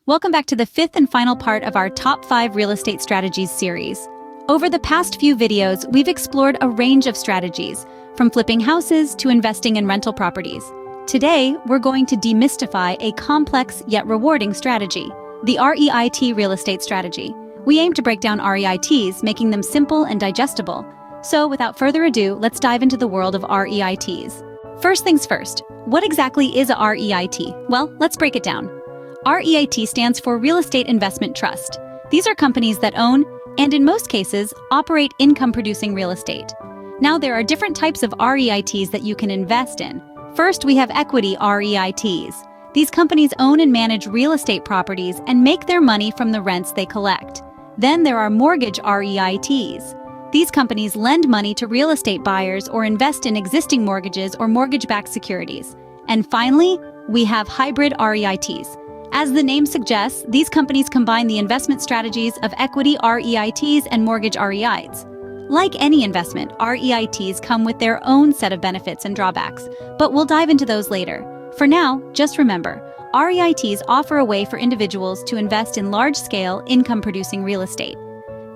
Welcome back to the fifth and final part of our Top 5 Real Estate Strategies series. Over the past few videos, we've explored a range of strategies, from flipping houses to investing in rental properties. Today, we're going to demystify a complex yet rewarding strategy, the REIT real estate strategy. We aim to break down REITs, making them simple and digestible. So without further ado, let's dive into the world of REITs. First things first, what exactly is a REIT? Well, let's break it down. REIT stands for Real Estate Investment Trust. These are companies that own, and in most cases, operate income-producing real estate. Now, there are different types of REITs that you can invest in. First, we have equity REITs. These companies own and manage real estate properties and make their money from the rents they collect. Then there are mortgage REITs. These companies lend money to real estate buyers or invest in existing mortgages or mortgage-backed securities. And finally, we have hybrid REITs. As the name suggests, these companies combine the investment strategies of equity REITs and mortgage REITs. Like any investment, REITs come with their own set of benefits and drawbacks, but we'll dive into those later. For now, just remember, REITs offer a way for individuals to invest in large-scale, income-producing real estate.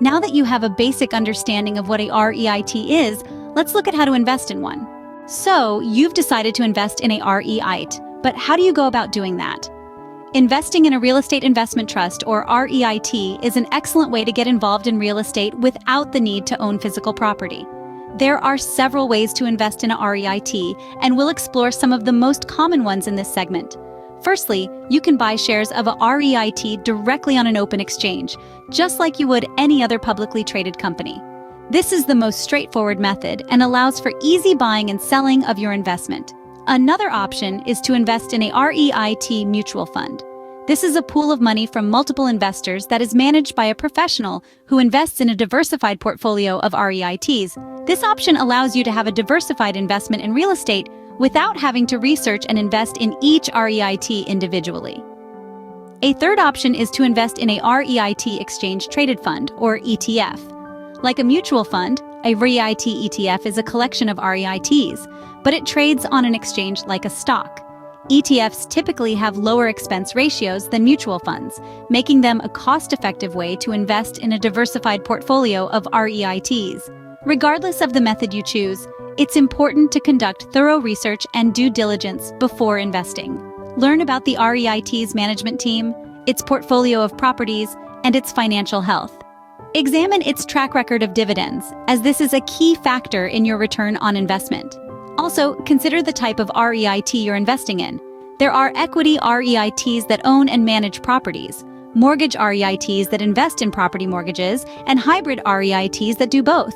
Now that you have a basic understanding of what a REIT is, let's look at how to invest in one. So, you've decided to invest in a REIT, but how do you go about doing that? Investing in a real estate investment trust, or REIT, is an excellent way to get involved in real estate without the need to own physical property. There are several ways to invest in a REIT, and we'll explore some of the most common ones in this segment. Firstly, you can buy shares of a REIT directly on an open exchange, just like you would any other publicly traded company. This is the most straightforward method and allows for easy buying and selling of your investment. Another option is to invest in a REIT mutual fund. This is a pool of money from multiple investors that is managed by a professional who invests in a diversified portfolio of REITs. This option allows you to have a diversified investment in real estate without having to research and invest in each REIT individually. A third option is to invest in a REIT exchange-traded fund, or ETF. Like a mutual fund, a REIT ETF is a collection of REITs, but it trades on an exchange like a stock. ETFs typically have lower expense ratios than mutual funds, making them a cost-effective way to invest in a diversified portfolio of REITs. Regardless of the method you choose, it's important to conduct thorough research and due diligence before investing. Learn about the REIT's management team, its portfolio of properties, and its financial health. Examine its track record of dividends, as this is a key factor in your return on investment. Also, consider the type of REIT you're investing in. There are equity REITs that own and manage properties, mortgage REITs that invest in property mortgages, and hybrid REITs that do both.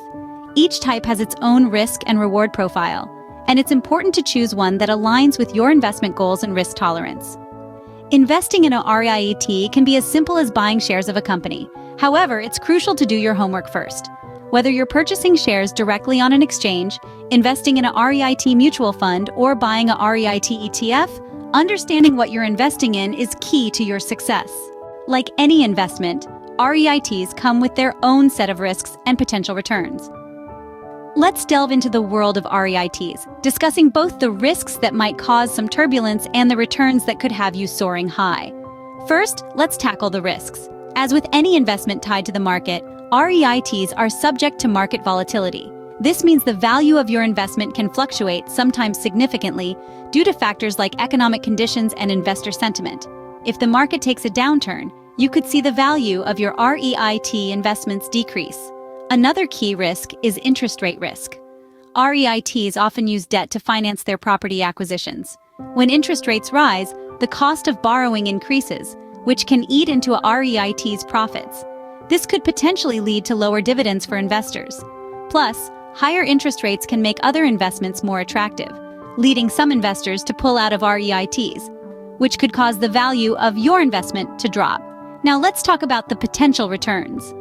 Each type has its own risk and reward profile, and it's important to choose one that aligns with your investment goals and risk tolerance. Investing in a REIT can be as simple as buying shares of a company. However, it's crucial to do your homework first. Whether you're purchasing shares directly on an exchange, investing in a REIT mutual fund, or buying a REIT ETF, understanding what you're investing in is key to your success. Like any investment, REITs come with their own set of risks and potential returns. Let's delve into the world of REITs, discussing both the risks that might cause some turbulence and the returns that could have you soaring high. First, let's tackle the risks. As with any investment tied to the market, REITs are subject to market volatility. This means the value of your investment can fluctuate, sometimes significantly, due to factors like economic conditions and investor sentiment. If the market takes a downturn, you could see the value of your REIT investments decrease. Another key risk is interest rate risk. REITs often use debt to finance their property acquisitions. When interest rates rise, the cost of borrowing increases, which can eat into a REIT's profits. This could potentially lead to lower dividends for investors. Plus, higher interest rates can make other investments more attractive, leading some investors to pull out of REITs, which could cause the value of your investment to drop. Now let's talk about the potential returns.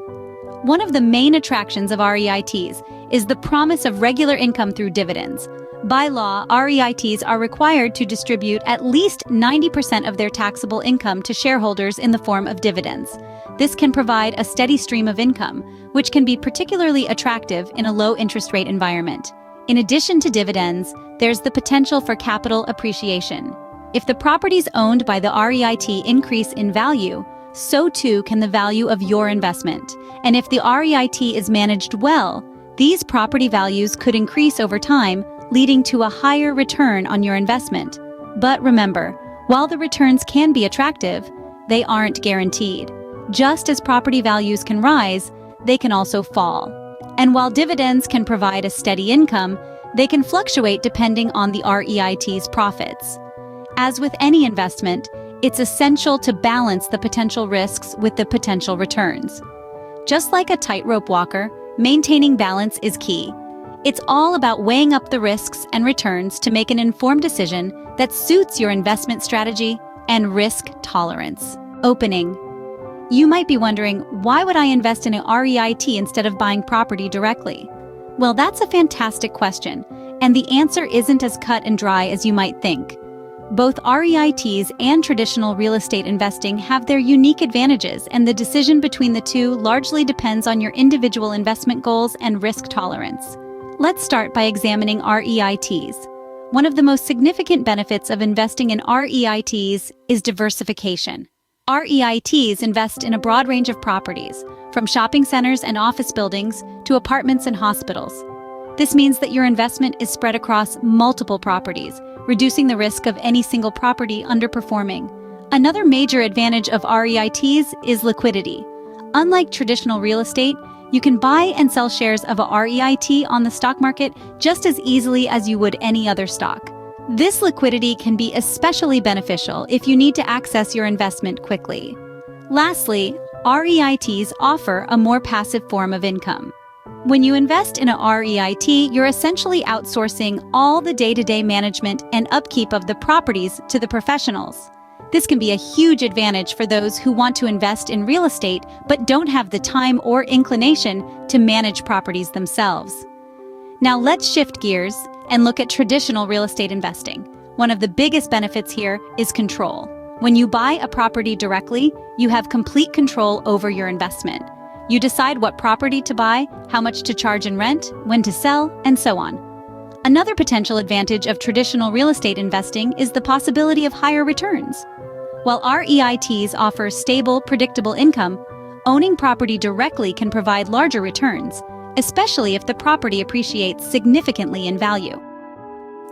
One of the main attractions of REITs is the promise of regular income through dividends. By law, REITs are required to distribute at least 90% of their taxable income to shareholders in the form of dividends. This can provide a steady stream of income, which can be particularly attractive in a low interest rate environment. In addition to dividends, there's the potential for capital appreciation. If the properties owned by the REIT increase in value, so too can the value of your investment. And if the REIT is managed well, these property values could increase over time, leading to a higher return on your investment. But remember, while the returns can be attractive, they aren't guaranteed. Just as property values can rise, they can also fall. And while dividends can provide a steady income, they can fluctuate depending on the REIT's profits. As with any investment, it's essential to balance the potential risks with the potential returns. Just like a tightrope walker, maintaining balance is key. It's all about weighing up the risks and returns to make an informed decision that suits your investment strategy and risk tolerance. Opening. You might be wondering, why would I invest in a REIT instead of buying property directly? Well, that's a fantastic question, and the answer isn't as cut and dry as you might think. Both REITs and traditional real estate investing have their unique advantages, and the decision between the two largely depends on your individual investment goals and risk tolerance. Let's start by examining REITs. One of the most significant benefits of investing in REITs is diversification. REITs invest in a broad range of properties, from shopping centers and office buildings to apartments and hospitals. This means that your investment is spread across multiple properties, reducing the risk of any single property underperforming. Another major advantage of REITs is liquidity. Unlike traditional real estate, you can buy and sell shares of a REIT on the stock market just as easily as you would any other stock. This liquidity can be especially beneficial if you need to access your investment quickly. Lastly, REITs offer a more passive form of income. When you invest in a REIT, you're essentially outsourcing all the day-to-day management and upkeep of the properties to the professionals. This can be a huge advantage for those who want to invest in real estate but don't have the time or inclination to manage properties themselves. Now let's shift gears and look at traditional real estate investing. One of the biggest benefits here is control. When you buy a property directly, you have complete control over your investment. You decide what property to buy, how much to charge in rent, when to sell, and so on. Another potential advantage of traditional real estate investing is the possibility of higher returns. While REITs offer stable, predictable income, owning property directly can provide larger returns, especially if the property appreciates significantly in value.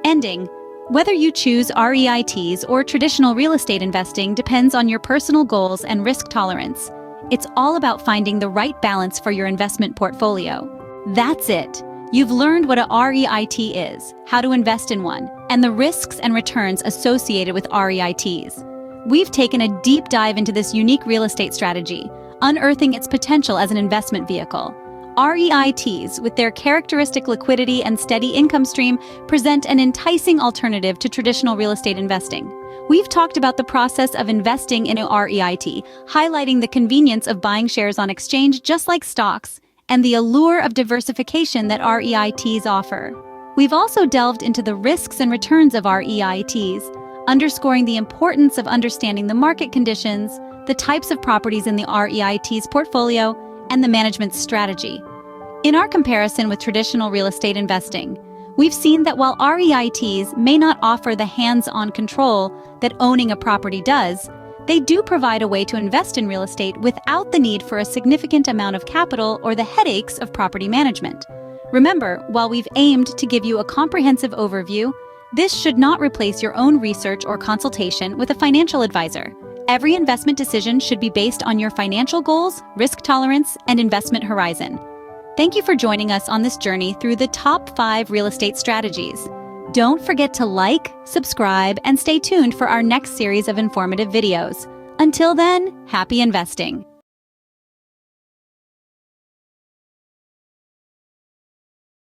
Ending. Whether you choose REITs or traditional real estate investing depends on your personal goals and risk tolerance. It's all about finding the right balance for your investment portfolio. That's it. You've learned what a REIT is, how to invest in one, and the risks and returns associated with REITs. We've taken a deep dive into this unique real estate strategy, unearthing its potential as an investment vehicle. REITs, with their characteristic liquidity and steady income stream, present an enticing alternative to traditional real estate investing. We've talked about the process of investing in a REIT, highlighting the convenience of buying shares on exchange just like stocks, and the allure of diversification that REITs offer. We've also delved into the risks and returns of REITs, underscoring the importance of understanding the market conditions, the types of properties in the REIT's portfolio, and the management strategy. In our comparison with traditional real estate investing, we've seen that while REITs may not offer the hands-on control that owning a property does, they do provide a way to invest in real estate without the need for a significant amount of capital or the headaches of property management. Remember, while we've aimed to give you a comprehensive overview, this should not replace your own research or consultation with a financial advisor. Every investment decision should be based on your financial goals, risk tolerance, and investment horizon. Thank you for joining us on this journey through the top 5 real estate strategies. Don't forget to like, subscribe, and stay tuned for our next series of informative videos. Until then, happy investing!